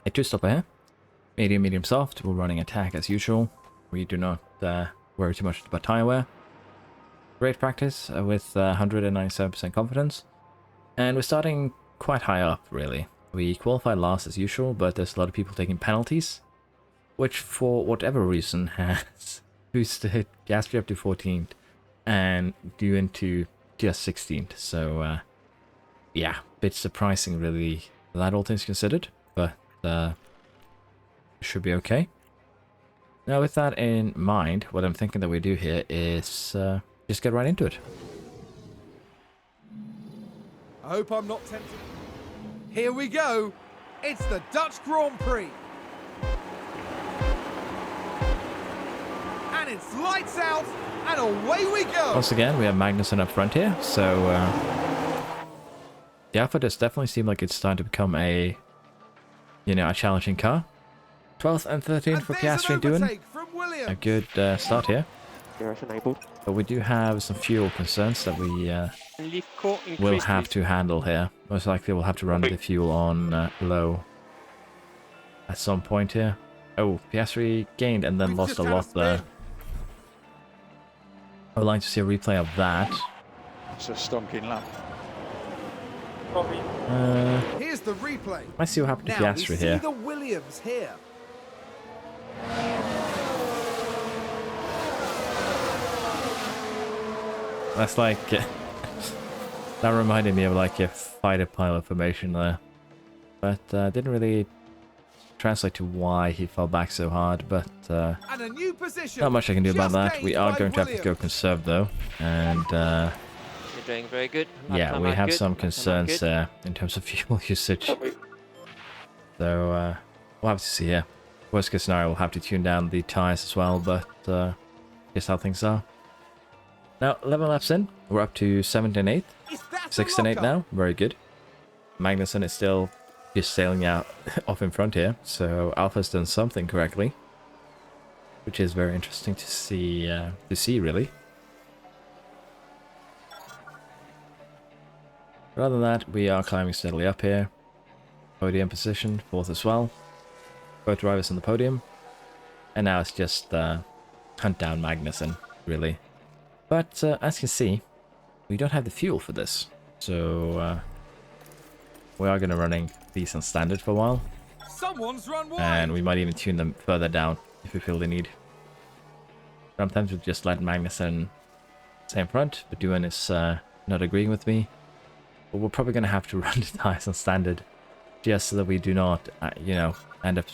2-stopper here. Medium, medium, soft. We're running attack as usual. We do not worry too much about tire wear. Great practice with 197% confidence. And we're starting quite high up, really. We qualified last as usual, but there's a lot of people taking penalties, which for whatever reason has boosted Gatsby up to 14th and due into just 16th. So yeah, bit surprising really, that all things considered, but should be okay. Now with that in mind, what I'm thinking that we do here is just get right into it. I hope I'm not tempted. Here we go. It's the Dutch Grand Prix. And it's lights out, and away we go. Once again, we have Magnussen up front here, so the Alpha does definitely seem like it's starting to become a, a challenging car. 12th and 13th for Piastri doing a good start here. Enabled. But we do have some fuel concerns that we will have to handle here. Most likely we'll have to run the fuel on low at some point here. Oh, Piastri gained and then lost a lot there. I would like to see a replay of that. It's a stonking lap. Here's the replay. Let's see what happened to Piastri here. The Williams here. That's like that reminded me of like a fighter pilot formation there, but didn't really translate to why he fell back so hard. But and a new position. Not much I can do about that. We are going to have to go conserve though, and you're doing very good. yeah, we have some concerns there in terms of fuel usage. So we'll have to see here. Worst case scenario, we'll have to tune down the tires as well, but just how things are. Now, 11 laps in, we're up to 7th and 8th. 6th and 8th now, very good. Magnussen is still just sailing out off in front here, so Alpha's done something correctly, which is very interesting to see really. But other than that, we are climbing steadily up here. Podium position, 4th as well. Both drivers on the podium. And now it's just hunt down Magnussen, really. But as you can see, we don't have the fuel for this. So we are going to running these on standard for a while. Someone's run wide. And we might even tune them further down if we feel the need. Sometimes we'll just let Magnussen stay in front, but Duan is not agreeing with me. But we're probably going to have to run the tires on standard just so that we do not, end up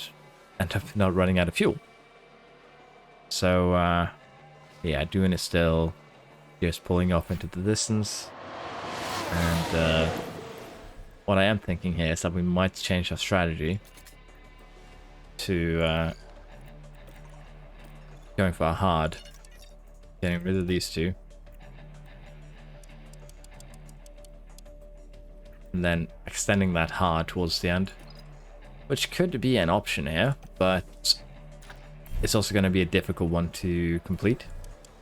not running out of fuel. So, yeah, Duan is still just pulling off into the distance. And what I am thinking here is that we might change our strategy to going for a hard Getting rid of these two. And then extending that hard towards the end. Which could be an option here, but it's also going to be a difficult one to complete,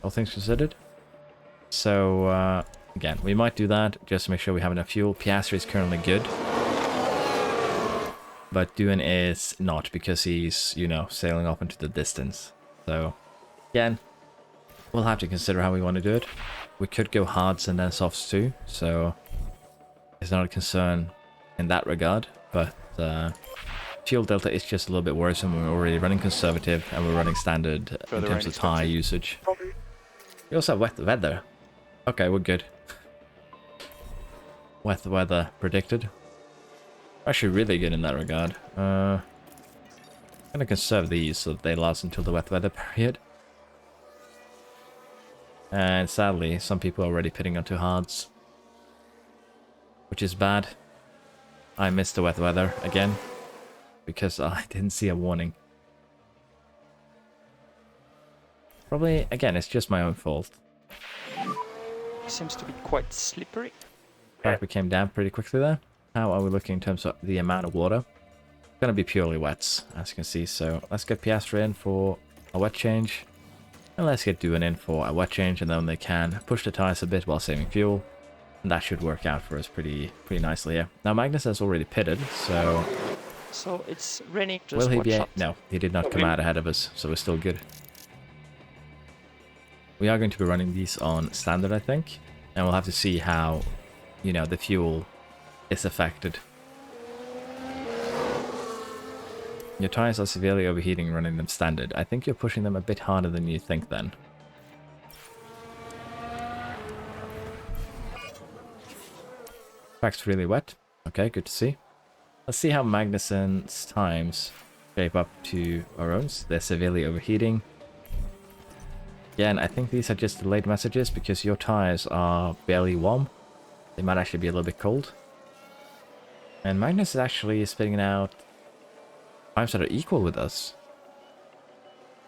all things considered. So, again, we might do that just to make sure we have enough fuel. Piastri is currently good. But Duan is not, because he's, you know, sailing off into the distance. So, again, we'll have to consider how we want to do it. We could go hards and then softs too, so it's not a concern in that regard. But fuel delta is just a little bit worse, and we're already running conservative and we're running standard in terms of tire usage. We also have wet weather. Okay, we're good. Wet weather predicted. Actually really good in that regard. I'm gonna conserve these so that they last until the wet weather period. And sadly, some people are already pitting onto hards, which is bad. I missed the wet weather again because I didn't see a warning. Probably, again, it's just my own fault. Seems to be quite slippery. Track became damp pretty quickly there. How are we looking in terms of the amount of water? It's going to be purely wets, as you can see. So let's get Piastri in for a wet change. And let's get Duan in for a wet change. And then they can push the tires a bit while saving fuel. And that should work out for us pretty nicely here. Now Magnus has already pitted, so... So it's raining just will he one be... shot. No, he did not come out ahead of us, so we're still good. We are going to be running these on standard, I think. And we'll have to see how, you know, the fuel is affected. Your tires are severely overheating running them standard. I think you're pushing them a bit harder than you think then. Track's really wet. Okay, good to see. Let's see how Magnussen's times shape up to our own. They're severely overheating. Again, I think these are just delayed messages because your tires are barely warm. They might actually be a little bit cold. And Magnus is actually spitting out times that are equal with us.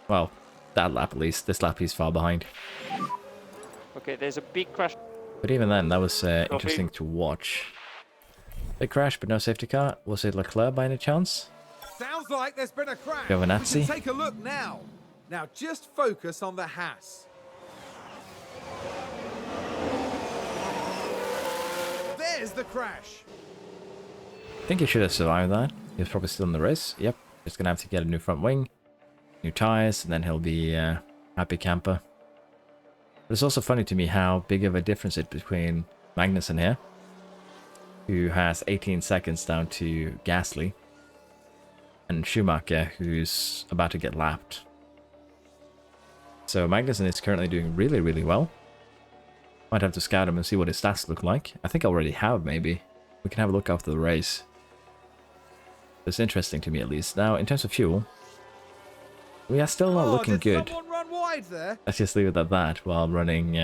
Well, that lap at least. This lap he's far behind. Okay, there's a big crash. But even then, that was interesting to watch. Big crash, but no safety car. Was it Leclerc by any chance? Sounds like there's been a crash. Giovinazzi? We can take a look now. Now just focus on the Haas. There's the crash. I think he should have survived that. He was probably still in the race. Yep. Just gonna have to get a new front wing, new tires, and then he'll be happy camper. But it's also funny to me how big of a difference it between Magnussen here, who has 18 seconds down to Gasly, and Schumacher, who's about to get lapped. So Magnussen is currently doing really well. Might have to scout him and see what his stats look like. I think I already have, maybe. We can have a look after the race. It's interesting to me, at least. Now, in terms of fuel, we are still not looking good. Did someone run wide there? Let's just leave it at that while running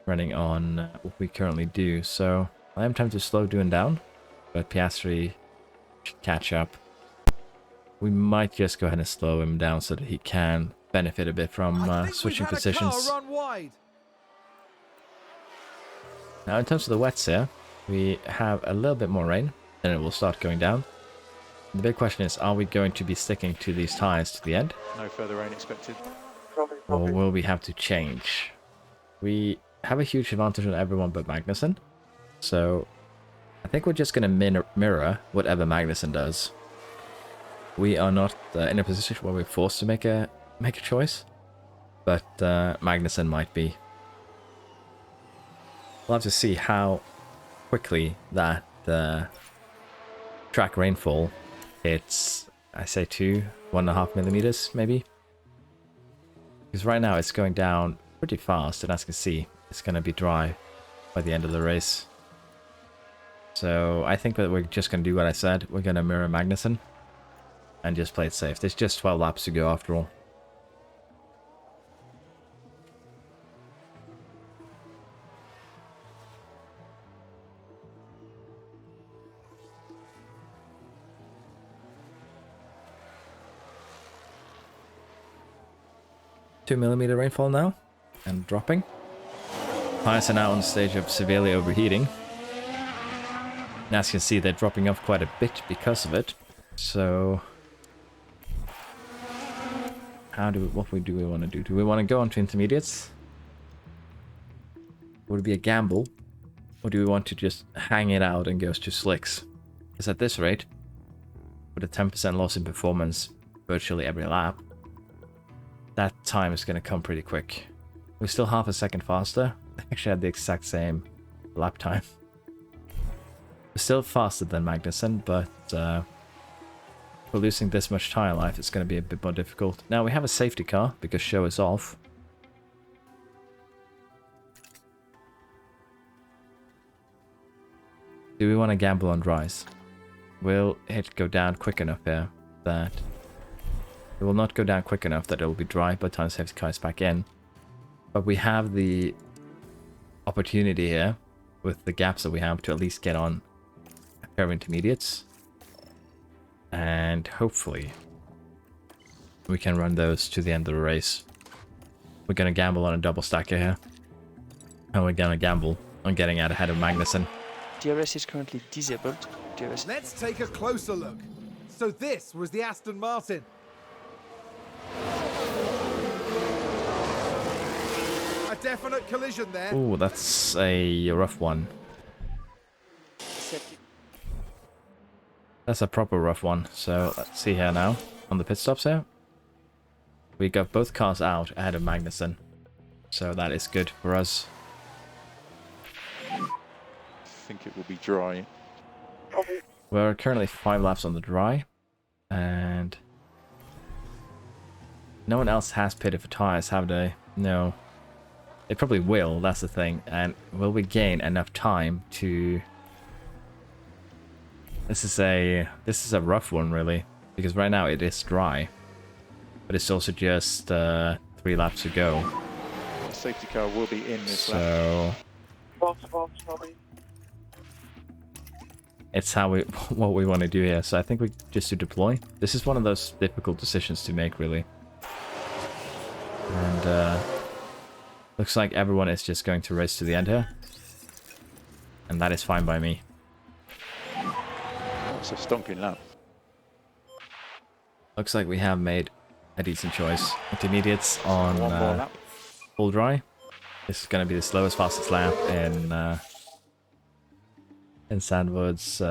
on what we currently do. So I am tempted to slow Duan down, but Piastri should catch up. We might just go ahead and slow him down so that he can benefit a bit from switching positions. Run wide. Now, in terms of the wets here, we have a little bit more rain, then it will start going down. The big question is, are we going to be sticking to these tires to the end? No further rain expected. Or will we have to change? We have a huge advantage on everyone but Magnussen. So I think we're just going to mirror whatever Magnussen does. We are not in a position where we're forced to make a choice. But Magnussen might be. We'll have to see how quickly that track rainfall hits, I say 1.5 millimeters maybe. Because right now it's going down pretty fast, and as you can see, it's going to be dry by the end of the race. So I think that we're just going to do what I said. We're going to mirror Magnussen and just play it safe. There's just 12 laps to go after all. 2mm rainfall now, and dropping. Tires are now on the stage of severely overheating. And as you can see, they're dropping off quite a bit because of it. So, what do we want to do? Do we want to go on to intermediates? Would it be a gamble? Or do we want to just hang it out and go to slicks? Because at this rate, with a 10% loss in performance virtually every lap, that time is going to come pretty quick. We're still half a second faster. Actually had the exact same lap time. We're still faster than Magnussen, but for losing this much tire life, it's going to be a bit more difficult. Now we have a safety car because show is off. Do we want to gamble on dries? Will it go down quick enough here that it will not go down quick enough that it will be dry by the time the safety car is back in? But we have the opportunity here with the gaps that we have to at least get on a pair of intermediates, and hopefully we can run those to the end of the race. We're going to gamble on a double stacker here, and we're going to gamble on getting out ahead of Magnussen. DRS is currently disabled. DRS. Let's take a closer look. So this was the Aston Martin. A definite collision there. Oh, that's a rough one. That's a proper rough one. So let's see here now on the pit stops here. We got both cars out ahead of Magnussen. So that is good for us. I think it will be dry. We're currently 5 laps on the dry. And no one else has pitted for tires, have they? No. They probably will, that's the thing. And will we gain enough time to... This is a rough one, really. Because right now it is dry. But it's also just 3 laps to go. The safety car will be in this lap. It's what we want to do here. So I think we just do deploy. This is one of those difficult decisions to make, really. And looks like everyone is just going to race to the end here. And that is fine by me. It's a stonking lap. Looks like we have made a decent choice. Intermediates on One more lap. full dry. This is going to be the slowest, fastest lap in Sandwood's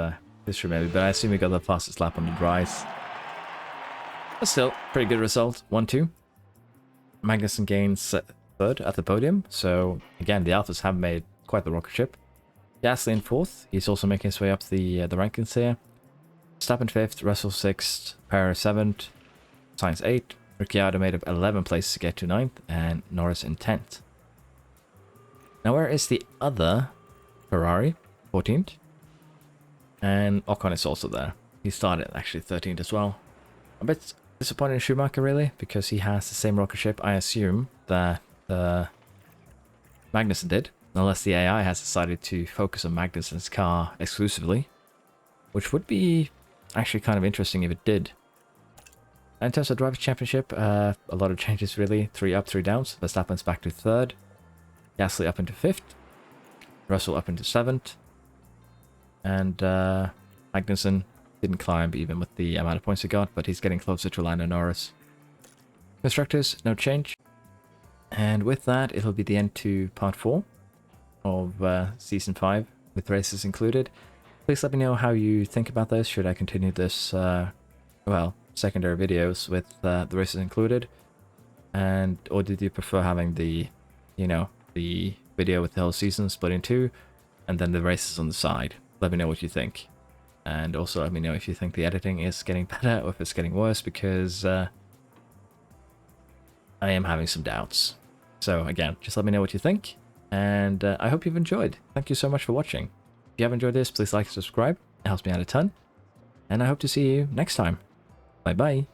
history, maybe. But I assume we got the fastest lap on the dries. But still, pretty good result. 1-2. Magnussen gains third at the podium. So again, the Alphas have made quite the rocket ship. Gasly in fourth. He's also making his way up the rankings here. Verstappen 5th, Russell 6th, Perez 7th, Sainz 8th, Ricciardo made up 11 places to get to 9th, and Norris in 10th. Now where is the other Ferrari? 14th. And Ocon is also there. He started actually 13th as well. A bit disappointed in Schumacher, really, because he has the same rocket ship, I assume, that Magnussen did. Unless the AI has decided to focus on Magnussen's car exclusively. Which would be actually kind of interesting if it did. In terms of Drivers' Championship, a lot of changes really. 3 up, 3 downs. Verstappen's back to 3rd. Gasly up into 5th. Russell up into 7th. And Magnussen didn't climb even with the amount of points he got, but he's getting closer to Lando Norris. Constructors, no change. And with that, it'll be the end to part 4 of Season 5, with races included. Please let me know how you think about this. Should I continue this, well, secondary videos with the races included? And, or did you prefer having the, you know, the video with the whole season split in 2, and then the races on the side? Let me know what you think. And also let me know if you think the editing is getting better or if it's getting worse, because I am having some doubts. So again, just let me know what you think, and I hope you've enjoyed. Thank you so much for watching. If you have enjoyed this, please like and subscribe. It helps me out a ton. And I hope to see you next time. Bye bye.